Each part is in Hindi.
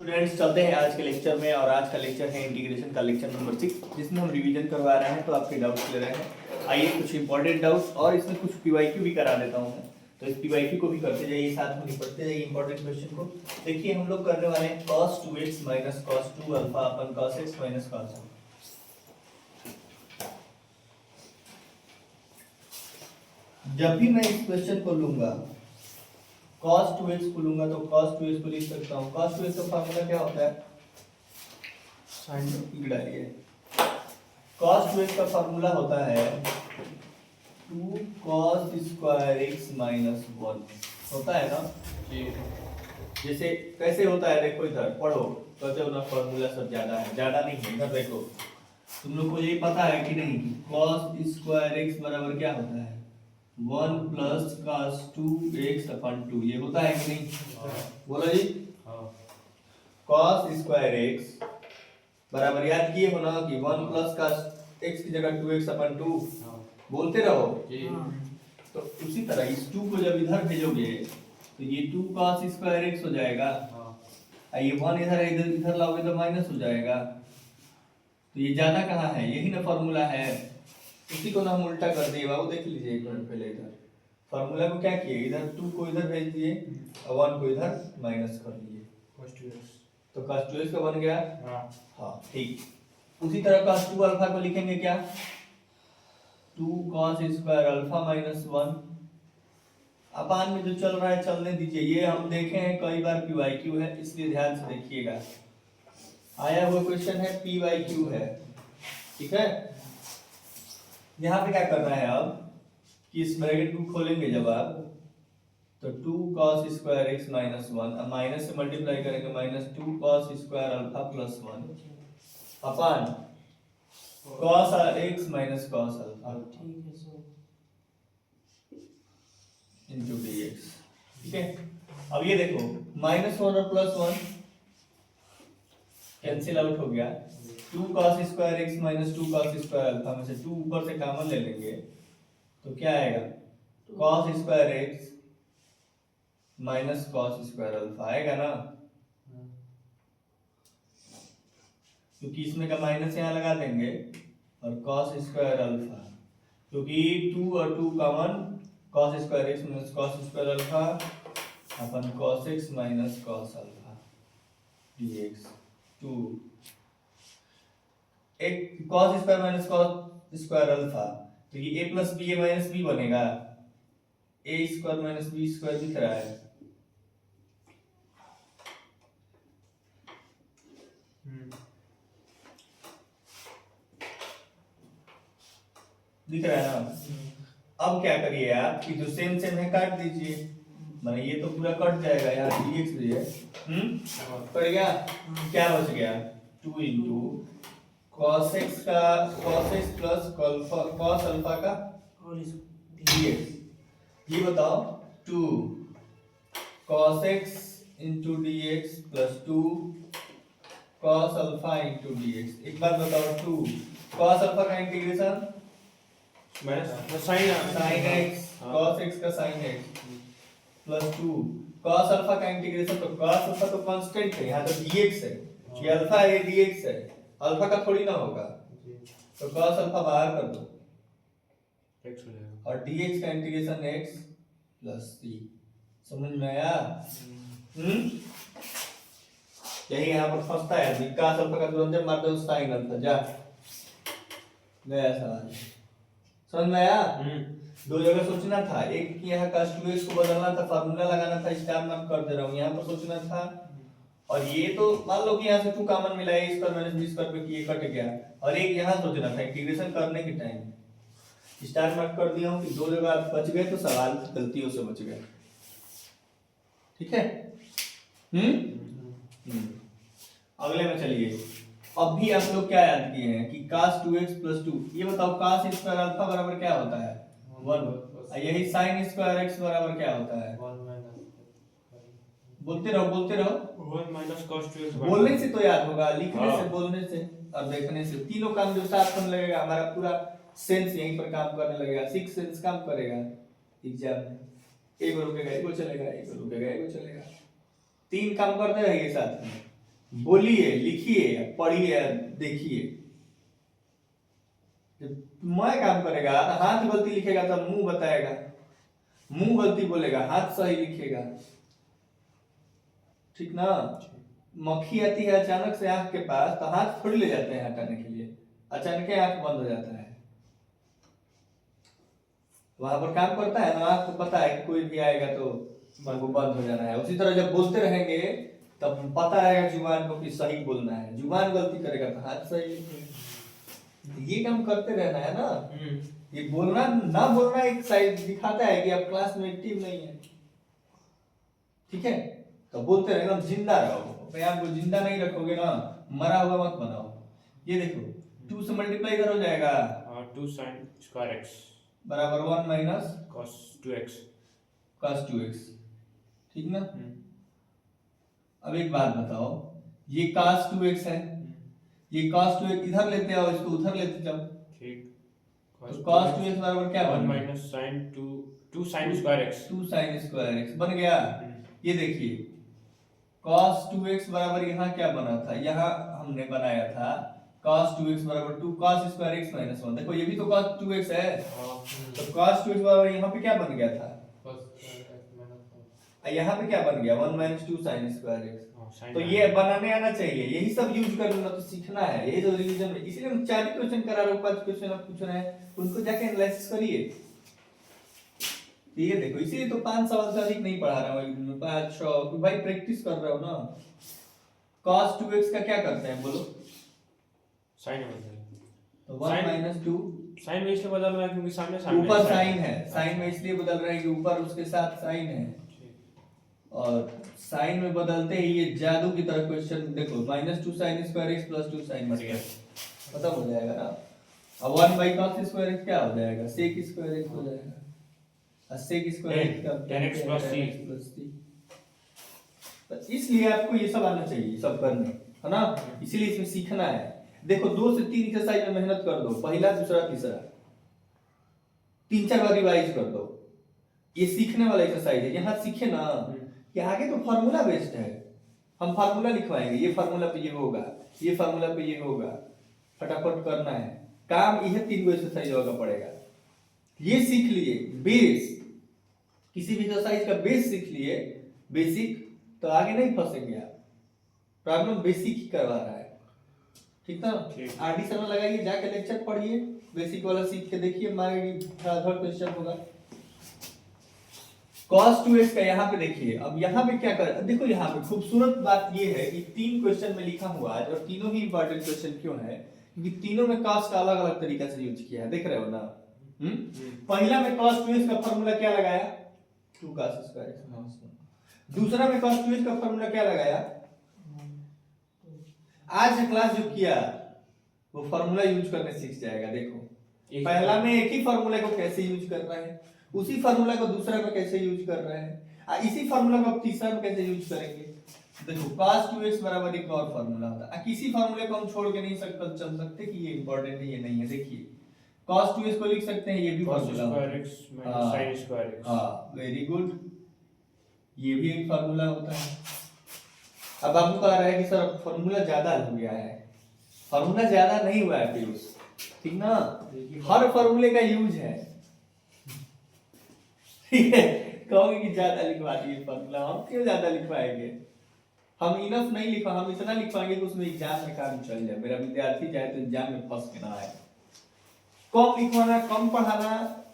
स्टूडेंट्स चलते हैं आज के लेक्चर में। और आज का लेक्चर है इंटीग्रेशन का लेक्चर नंबर 6, जिसमें हम रिवीजन करवा रहे हैं तो आपके डाउट्स ले रहे हैं। आइए कुछ इंपॉर्टेंट डाउट्स और इसमें कुछ पीवाईक्यू भी करा देता हूं मैं, तो इस पीवाईक्यू को भी करते जाइए, साथ में निपटते जाइए इंपॉर्टेंट क्वेश्चन को। देखिए हम लोग करने वाले हैं cos 2x minus cos 2 alpha अपन cos x माइनस cos α। जब भी मैं इस क्वेश्चन को लूंगा cos 2x को लूंगा तो cos 2x को लिख सकता हूँ। cos 2x का फार्मूला क्या होता है? साइन डालिए। cos 2x का फार्मूला होता है 2 cos स्क्वायर x माइनस 1, होता है ना जी। जैसे कैसे होता है देखो, इधर पढ़ो, कहते हो ना फार्मूला सब ज्यादा है, ज्यादा नहीं है। इधर देखो, तुम लोग को ये पता है कि नहीं कि cos स्क्वायर x बराबर क्या होता है 1 प्लस cos 2x अपन 2, ये होता है कि नहीं? बोलो जी। cos स्क्वायर x बराबर, याद किए हो ना कि 1 प्लस cos x की जगह 2x अपन 2, बोलते रहो जी। तो उसी तरह इस 2 को जब इधर भेजोगे तो ये 2 cos स्क्वायर x हो जाएगा, ये 1 इधर इधर लाओगे तो माइनस हो जाएगा। तो ये ज्यादा कहाँ है? यही ना फॉर्मूला है, उसी को ना हम उल्टा कर दिए बाबू। देख लीजिए एक मिनट पहले, इधर फॉर्मूला को क्या किए, इधर 2 को इधर भेज दिए और 1 को इधर माइनस कर दिए, तो cos 2x का बन गया। हाँ ठीक। उसी तरह cos 2 अल्फा को लिखेंगे क्या, 2 cos स्क्वायर अल्फा माइनस 1। अपान में जो चल रहा है चलने दीजिए, ये हम देखे हैं कई बार पीवाईक्यू है, इसलिए ध्यान से देखिएगा। आया हुआ क्वेश्चन है, पीवाईक्यू है, ठीक है। यहाँ पे क्या करना है अब कि इस ब्रैकेट को खोलेंगे जब आप, तो 2 cos स्क्वायर x माइनस 1, अब माइनस से मल्टीप्लाई करेंगे, minus 2 cos square alpha plus 1 अपान cos x minus cos alpha into dx, ठीक है। अब ये देखो, माइनस 1 और प्लस 1 कैंसिल आउट हो गया। 2 cos square x minus 2 cos square alpha में से 2 ऊपर से कॉमन ले लेंगे तो क्या आएगा, cos square x minus cos square alpha आएगा ना, क्योंकि इसमें का माइनस यहाँ लगा देंगे और cos स्क्वायर अल्फा, क्योंकि 2 और 2 common, cos square x minus cos square alpha अपन cos x minus cos alpha dx। 2 एक cos square minus cos square alpha, तो ये a plus B, a minus B बनेगा, a square minus B square दिख रहा है, दिख रहा है ना। अब क्या करिए आप कि जो सेम सेम है काट दीजिए, माने ये तो पूरा कट जाएगा, यहाँ dx भी है, कट गया, क्या बच गया 2 इंटू cos x का cos x plus cos alpha का dx। ये बताओ 2 cos x into dx plus 2 cos alpha into dx। एक बात बताओ, 2 cos अल्फा का integration sin x cos x का sin x plus 2 cos alpha का इंटीग्रेशन, तो cos अल्फा तो कांस्टेंट है, यहाँ तो dx है, ये अल्फा है, ये dx है, अल्फा का थोड़ी ना होगा, तो cos अल्फा बाहर कर दो x हो जाएगा, और dx का इंटीग्रेशन x प्लस c। समझ में आया? यही यहाँ पर फंसता है आदमी, cos अल्फा का तुरंत मार दो sin अल्फा, जा गया सवाल। समझ में आया? दो जगह सोचना था, एक यहाँ cos 2x को बदलना था, फार्मूला लगाना था, स्टार मार्क कर दे रहा हूँ, यहाँ पर सोचना था। और ये तो मान लो कि यहाँ से 2 कॉमन मिला है, स्क्वायर माइनस बी स्क्वायर पे ये कट गया, और एक यहाँ सोचना था इंटीग्रेशन करने के टाइम, स्टार मार्क कर दिया हूँ कि दो जगह आप बच गए तो सवाल गलतियों से बच गए, ठीक है। अगले में चलिए, अब भी आप लोग क्या याद किए हैं कि cos 2x प्लस 2, ये बताओ cos स्क्वायर अल्फा बराबर क्या होता है 1, यही sin स्क्वायर x बराबर क्या होता है, बोलते रहो 1 माइनस cos 2x, बोलने से तो याद होगा, लिखने से, बोलने से और देखने से, तीनों काम जो साथ में लगेगा, हमारा पूरा सेंस यहीं पर काम करने लगेगा, सिक्स सेंस काम करेगा एग्जाम में। एक रुकेगा एक चलेगा, एक रुकेगा एक चलेगा, 3 काम करते रहिए साथ में, बोलिए, लिखिए, पढ़िए, देखिए। जब मैं काम करेगा तो हाथ गलती लिखेगा तो मुंह बताएगा, मुंह गलती बोलेगा हाथ सही लिखेगा, ठीक ना। मक्खी आती है अचानक से आंख के पास तो हाथ थोड़ी ले जाते हैं हटाने के लिए, अचानक ही आंख बंद हो जाता है। वहां पर काम करता है ना, आंख को पता है कि कोई भी आएगा तो वो बंद हो जाना है। उसी तरह जब बोलते रहेंगे तब पता रहेगा जुबान को कि सही बोलना है, जुबान गलती करेगा तो हाथ सही लिखेगा। ये काम करते रहना है ना। ये बोलना ना बोलना एक साइड दिखाता है कि आप क्लास में एक्टिव नहीं है, ठीक है। तो बोलते रहे, एकदम जिंदा रहो। भाई आपको जिंदा नहीं रखोगे ना, मरा हुआ मत बनाओ। ये देखो 2 से मल्टीप्लाई इधर हो जाएगा, 2 sin square x बराबर 1 minus cos 2x। cos 2x, ठीक ना। अब एक बात बताओ, ये cos 2x है, ये cos 2x इधर लेते आओ, इसको उधर लेते जाओ, ठीक। तो cos 2x बराबर क्या 1 बन minus sin 2 sin square x। 2 sin square x बन गया। ये देखिए cos 2x बराबर यहाँ क्या बना था, यहाँ हमने बनाया था cos 2x बराबर 2 cos square x minus 1। देखो ये भी तो cos 2x है, तो cos 2x बराबर यहाँ पे क्या बन गया था, यहाँ पे क्या बन गया 1 minus 2 sin square x। तो ये बनाने आना चाहिए, यही सब यूज करना तो सीखना है, यही तो रिवीजन में। इसीलिए हम 4 क्वेश्चन करा रहे हैं, 5 क्वेश्चन आप पूछ रहे हैं, उनको जाके एनालिसिस करिए। ये देखो इसीलिए तो 5 सवाल से अधिक नहीं पढ़ा रहा हूँ एक दिन में, 5 6, भाई प्रैक्टिस कर रहे हो ना। cos 2x का क्या करते हैं बोलो, sin बदल, तो 1 minus 2 sin में इसलिए बदल रहा है क्योंकि सामने सामने ऊपर साइन है, साइन में इसलिए बदल रहा है कि ऊपर उसके साथ साइन है, और साइन में बदलते ही ये जादू की तरह क्वेश्चन देखो, -2 sin square x plus 2 sin square खत्म हो जाएगा ना। अब 1 by cos square x क्या हो जाएगा, sec square x हो जाएगा, और sec square x का 10x plus c। तो इसलिए आपको ये सब आना चाहिए, सब करने है ना, इसीलिए इसमें सीखना है। देखो 2 से 3 एक्सरसाइज में मेहनत कर दो, पहला दूसरा तीसरा 3-4 बार रिवाइज कर दो। ये सीखने वाला एक्सरसाइज है, यहाँ सीखे ना कि आगे तो फार्मूला बेस्ड है, हम फार्मूला लिखवाएंगे, ये फार्मूला पे ये होगा, ये फार्मूला पे ये होगा, फटाफट करना है काम। यह 3 एक्सरसाइज होगा पड़ेगा, ये सीख लिए बेस, किसी भी एक्सरसाइज का बेस सीख लिए, बेसिक, तो आगे नहीं फंसेंगे आप। प्रॉब्लम बेसिक ही करवा रहा है, ठीक ना। आरडी शर्मा लगाइए, जाके लेक्चर पढ़िए, बेसिक वाला सीख के देखिए, मारेगी थर्ड क्वेश्चन होगा। cos 2x का यहाँ पे देखिए, अब यहाँ पे क्या कर, देखो यहाँ पे खूबसूरत बात ये है कि 3 क्वेश्चन में लिखा हुआ है, और तीनों ही इंपॉर्टेंट क्वेश्चन क्यों है, क्योंकि तीनों में cos का अलग अलग तरीका से यूज किया है, देख रहे हो ना। पहला में cos 2x का फॉर्मूला क्या लगाया, 2 cos square x। दूसरा में cos 2x का फॉर्मूला क्या लगाया, आज क्लास जो किया वो फॉर्मूला यूज करने सीख जाएगा। देखो पहला में एक ही फॉर्मूले को कैसे यूज कर रहे हैं, उसी फार्मूला को दूसरा में कैसे यूज कर रहे हैं, इसी फार्मूला को तीसरा में कैसे यूज करेंगे। देखो cos 2x बराबर एक और फार्मूला होता है, किसी फार्मूले को हम छोड़ के नहीं चल सकते कि ये इंपॉर्टेंट है ये नहीं है। देखिए cos 2x को लिख सकते हैं, ये भी फार्मूला है। हाँ वेरी गुड, ये भी एक फार्मूला होता है। अब आपको कह रहा है कि सर फार्मूला ज्यादा हो गया है, फार्मूला ज्यादा नहीं हुआ है यूज, ठीक ना, हर फार्मूले का यूज है, ठीक है। कहोगे कि ज्यादा लिखवा दिए फार्मूला, हम क्यों ज्यादा लिखवाएंगे, हम इनफ नहीं लिखवा, हम इतना लिखवाएंगे कि उसमें एग्जाम में काम चल जाए, मेरा विद्यार्थी जाए तो एग्जाम में फंस के ना आए। कम लिखवाना, कम पढ़ाना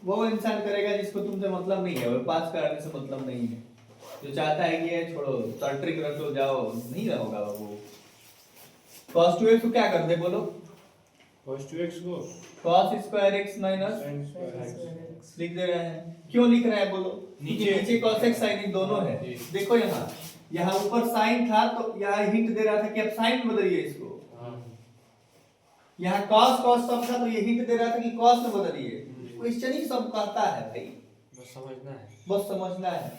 वो इंसान करेगा जिसको तुमसे मतलब नहीं है, वो पास कराने से मतलब नहीं है, जो चाहता है कि ये छोड़ो सर्ट्रिक रटो जाओ, नहीं होगा वो। cos 2x को क्या कर दे बोलो, cos 2x को cos square x minus लिख दे रहे हैं, क्यों लिख रहे हैं बोलो, नीचे cos x sin दोनों है। देखो यहाँ ऊपर साइन था तो यहाँ हिंट दे रहा था कि अब साइन बदलिए इसको, यहाँ cos सब था तो ये हिंट दे रहा था कि cos में बदलिए। क्वेश्चन ही सब कहता है भाई, बस समझना है।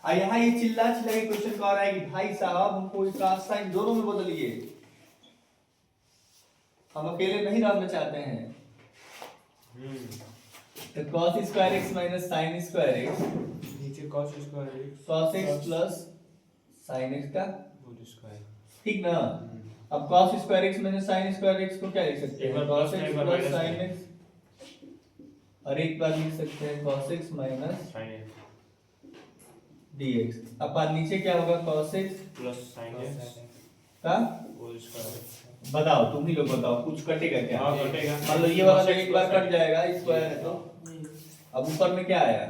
यहाँ ये चिल्ला के क्वेश्चन कह रहा है कि भाई साहब हमको cos sin दोनों में बदलिए, हम अकेले नहीं रहना चाहते हैं। तो cos square x minus sin square x, नीचे cos square x cos x plus sin x का होल स्क्वायर, ठीक ना। अब cos square x minus sin square x को क्या लिख सकते एक हैं, बार cos plus x एक बार प्लस minus sin में। x, और एक बार लिख सकते हैं cos x minus sine x dx। अब नीचे क्या होगा, cos x plus sine x का, होल स्क्वायर। बताओ तुम ही लोग बताओ, कुछ कटेगा क्या? हाँ कटेगा। मान लो ये वाला तो एक बार कट जाएगा, स्क्वायर है तो। अब ऊपर में क्या आया,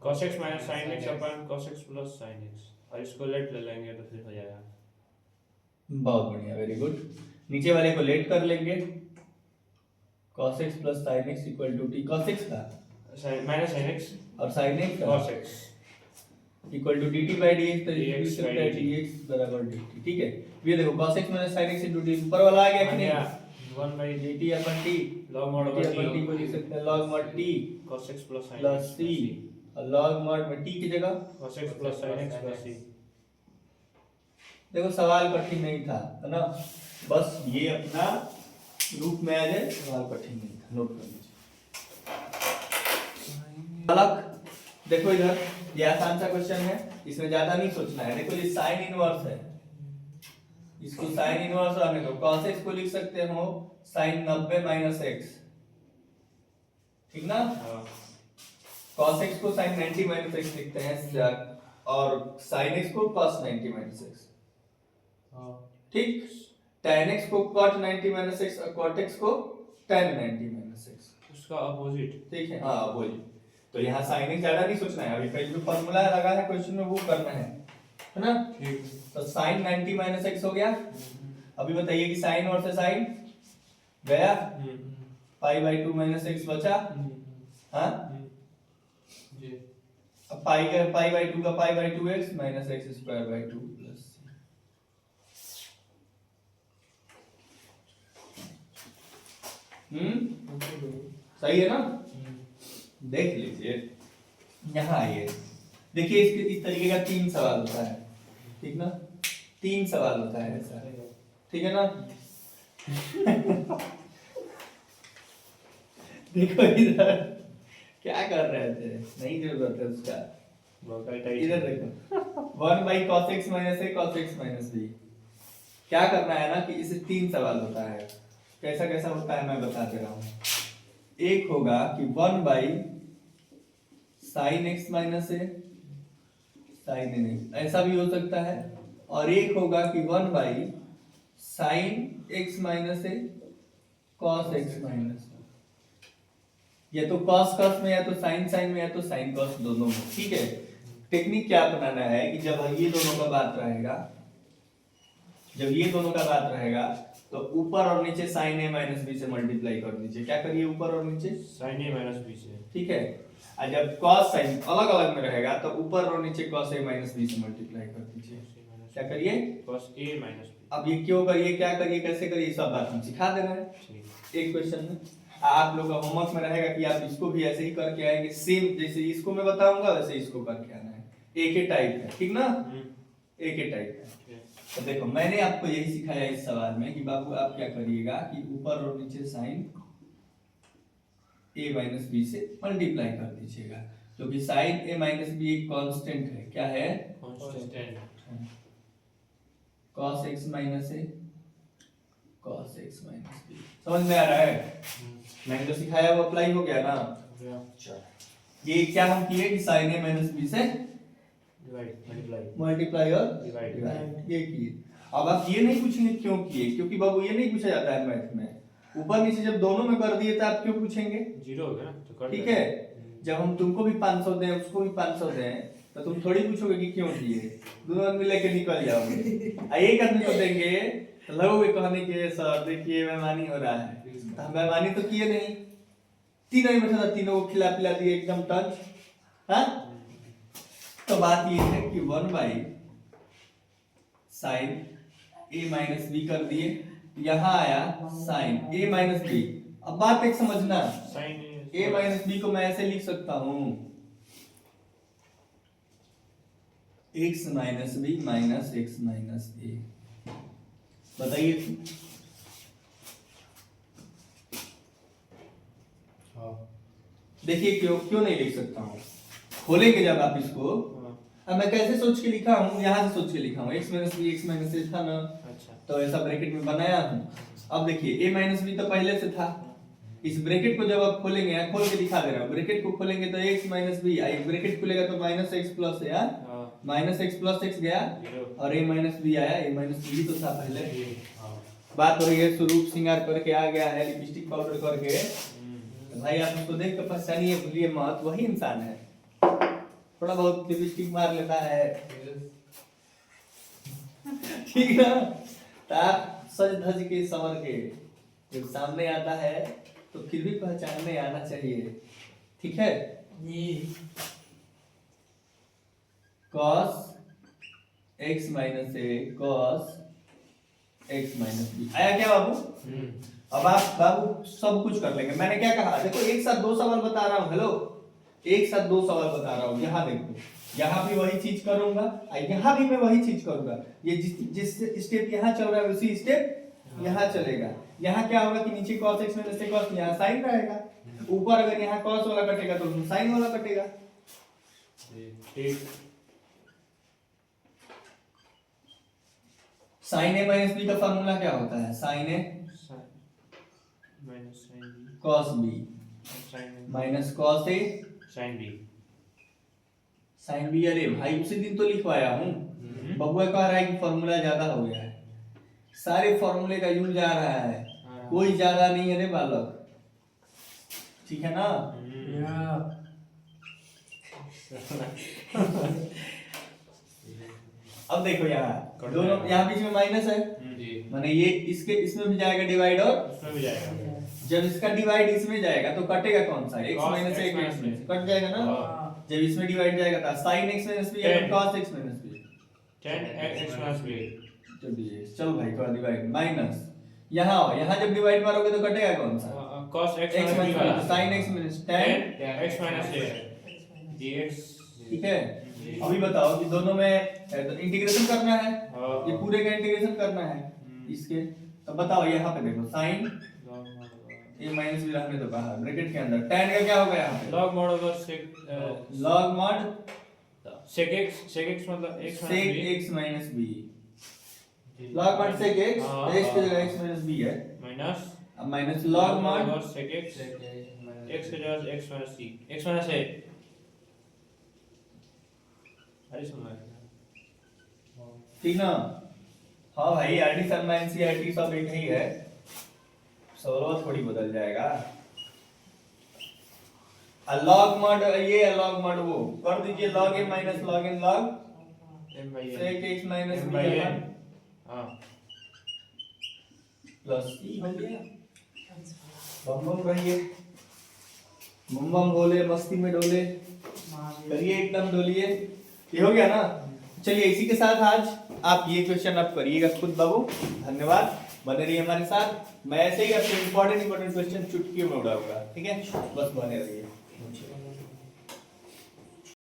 cos x minus sin x अपन cos x plus sin x, और इसको लेट ले लेंगे तो फिर हो जाएगा। बहुत बढ़िया, वेरी गुड। नीचे वाले को लेट कर लेंगे, cos x plus sin x equal to t, cos x का माइनस sin x और sin x का cos x equal to dt by dx, तो लिख dx सकते by हैं dt। dx बराबर dt, ठीक है। ये देखो cos x minus sin x into dt, ऊपर वाला आ गया कि नहीं, 1 by dt upon t, log mod dt over upon t को लिख सकते हैं log mod t cos x plus sin plus x c, और log mod में t की जगह, cos x plus sin x plus c। देखो सवाल कठिन नहीं था, है ना, बस ये अपना रूप में आ जाए, सवाल कठिन नहीं था, नोट कर लीजिए। अलग देखो इधर, ये आसान सा क्वेश्चन है, इसमें ज्यादा नहीं सोचना है। देखो ये साइन इनवर्स है, इसको साइन इनवर्स आने दो, cos x को लिख सकते हो साइन 90 माइनस x, ठीक ना। cos x को साइन 90 माइनस x लिखते हैं, और sin x को cos 90 माइनस x, ठीक। tan x को cot 90 माइनस x और cot x को tan 90 माइनस x, उसका अपोजिट। ठीक है। हाँ वही, तो यहाँ साइन x ज्यादा नहीं सोचना है, अभी पहले जो फॉर्मूला लगा है क्वेश्चन में वो करना है ना। ठीक। तो साइन 90 माइनस x हो गया। अभी बताइए कि साइन और से साइन गया, पाई बाई 2 माइनस x बचा, हाँ। अब पाई का पाई बाई 2 का pi by 2x minus x square by 2 plus सही है ना। देख लीजिए, यहाँ आइए, देखिए इसके इस तरीके का 3 सवाल होता है, ठीक ना, 3 सवाल होता है ऐसा, ठीक है ना। देखो इधर क्या कर रहे थे, नहीं जरूरत है उसका, इधर देखो 1 by cos x minus a cos x minus b, क्या करना है ना कि इसे 3 सवाल होता है। कैसा कैसा होता है मैं बता दे रहा हूँ। एक होगा कि 1 by sine x minus a, sine नहीं, ऐसा भी हो सकता है, और एक होगा कि 1 by sine x minus a cos x minus, या तो cos cos में, या तो sin sin में, या तो sin cos, दोनों में, ठीक है। टेक्निक क्या अपनाना है कि जब ये दोनों का बात रहेगा, जब ये दोनों का बात रहेगा तो ऊपर और नीचे sin a माइनस b से मल्टीप्लाई कर दीजिए। क्या करिए, ऊपर और नीचे sin a माइनस b से, ठीक है। और जब cos sin अलग अलग में रहेगा तो ऊपर और नीचे cos a माइनस b से मल्टीप्लाई कर दीजिए। क्या करिए, cos a माइनस b। अब ये क्यों करिए, क्या करिए, कैसे करिए, सब बात हम सिखा दे रहे हैं ठीक। एक क्वेश्चन में। आप लोग का होमवर्क में रहेगा कि आप इसको भी ऐसे ही करके आएंगे, सेम जैसे इसको मैं बताऊंगा वैसे इसको करके आना है, एक ही टाइप है, ठीक ना, एक ही टाइप है। तो देखो मैंने आपको यही सिखाया इस सवाल में कि बाबू आप क्या करिएगा कि ऊपर और नीचे साइन a माइनस बी से मल्टीप्लाई कर दीजिएगा, क्योंकि साइन a माइनस बी एक कांस्टेंट है। क्या है, constant. cos x minus a cos x minus b, समझ में आ रहा है। मैंने जो सिखाया वो अप्लाई हो गया ना। ये क्या हम किए कि साइन a माइनस बी से मल्टीप्लाई और डिवाइड, ये किए। अब आप ये नहीं पूछेंगे क्यों किए, क्योंकि बाबू ये नहीं पूछा जाता है मैथ में। ऊपर नीचे जब दोनों में कर दिए तो आप क्यों पूछेंगे, जीरो हो गया ना तो कर ठीक है। जब हम तुमको भी 500 दें उसको भी 500 दें तो तुम थोड़ी पूछोगे कि क्यों दिए, दोनों आदमी लेके निकल जाओगे। एक आदमी को देंगे तो लगोगे कहने के सर देखिए बेईमानी हो रहा है, तो हम बेईमानी तो किए नहीं, तीनों ही बैठा था, तीनों को खिला पिला दिए एकदम टच, हाँ। तो बात ये है कि 1 by sine a minus b कर दिए, यहाँ आया साइन a माइनस बी। अब बात एक समझना, sin a माइनस बी को मैं ऐसे लिख सकता हूँ x minus b minus x minus a। बताइए, देखिए क्यों क्यों नहीं लिख सकता हूँ। खोलेंगे जब आप इसको, अब मैं कैसे सोच के लिखा हूँ, यहाँ से सोच के लिखा हूँ, x minus b x minus a था ना, अच्छा तो ऐसा ब्रैकेट में बनाया हूँ। अब देखिए a माइनस बी तो पहले से था, इस ब्रैकेट को जब आप खोलेंगे, यहाँ खोल के दिखा दे रहा हूँ, ब्रैकेट को खोलेंगे तो x माइनस बी, ब्रैकेट खुलेगा तो माइनस एक्स प्लस है, हाँ माइनस एक्स प्लस एक्स गया जीरो और a माइनस बी आया, a माइनस बी तो था पहले। हाँ बात हो रही है स्वरूप श्रृंगार करके आ गया है, लिपस्टिक पाउडर करके, तो भाई आप उसको देख कर पहचानिए, भूलिए मत, वही इंसान है। थोड़ा बहुत लिपस्टिक मार लेता है, ठीक ना, तो आप सज धज के संवर के जब सामने आता है तो फिर भी पहचानने आना चाहिए, ठीक है। cos x माइनस ए cos x माइनस बी आया क्या बाबू? अब आप बाबू सब कुछ कर लेंगे। मैंने क्या कहा, देखो एक साथ दो सवाल बता रहा हूँ, हेलो, एक साथ दो सवाल बता रहा हूँ। यहाँ देखो, यहाँ भी वही चीज करूंगा और यहाँ भी मैं वही चीज करूंगा। ये जिस स्टेप यहाँ चल रहा है उसी स्टेप यहाँ चलेगा। यहाँ क्या होगा कि नीचे cos x माइनस ए cos, यहाँ sin रहेगा, ऊपर अगर यहाँ cos वाला कटेगा तो उसमें sin वाला कटेगा। ठीक sin a माइनस b का फार्मूला क्या होता है? sin a minus sine b cos b sine minus cos a sine b sin b। अरे भाई उसी दिन तो लिखवाया हूँ, बबुआ कह रहा है कि फार्मूला ज्यादा हो गया है, सारे फार्मूले का यूज आ रहा है, कोई ज्यादा नहीं है रे बालक, ठीक है ना। अब देखो यहाँ दोनों, यहाँ बीच में माइनस है, माने ये इसके इसमें भी जाएगा डिवाइड, और उसमें भी जाएगा। जब इसका डिवाइड इसमें जाएगा तो कटेगा कौन सा? x माइनस एक कट जाएगा ना। जब इसमें डिवाइड जाएगा तो sin x माइनस b या cos x minus b, tan x minus b। चलिए चलो भाई थोड़ा डिवाइड माइनस, यहाँ जब डिवाइड मारोगे तो कटेगा कौन सा? cos x x minus b minus sin x minus tan x minus a dx। ठीक है। अभी बताओ कि दोनों में इंटीग्रेशन करना है, ये पूरे का इंटीग्रेशन करना है इसके, तो बताओ यहाँ पे देखो sin a माइनस b रखने तो बाहर ब्रैकेट के अंदर, tan का क्या होगा यहाँ पे? log mod over sec log mod sec x मतलब x sec x minus b, log mod sec x, x की जगह x माइनस b है, माइनस अब minus log mod over sec x x की जगह x minus c x minus a। अरे सुना ठीक ना। हाँ भाई एडिशन एनसीईआरटी सब एक ही है, सवाल थोड़ी बदल जाएगा। लॉग मॉड ये लॉग मॉड वो कर दीजिए, log a minus log n log sec x minus b हां प्लस c हो गया। बम बम रहिए, बम बम बोले, मस्ती में डोले, करिए एकदम डोलिए, ये हो गया ना। चलिए इसी के साथ आज आप ये क्वेश्चन आप करिएगा खुद बाबू। धन्यवाद, बने रहिए हमारे साथ। मैं ऐसे ही आपसे इंपॉर्टेंट क्वेश्चन चुटकी में उड़ाऊंगा, ठीक है, बस बने रहिए।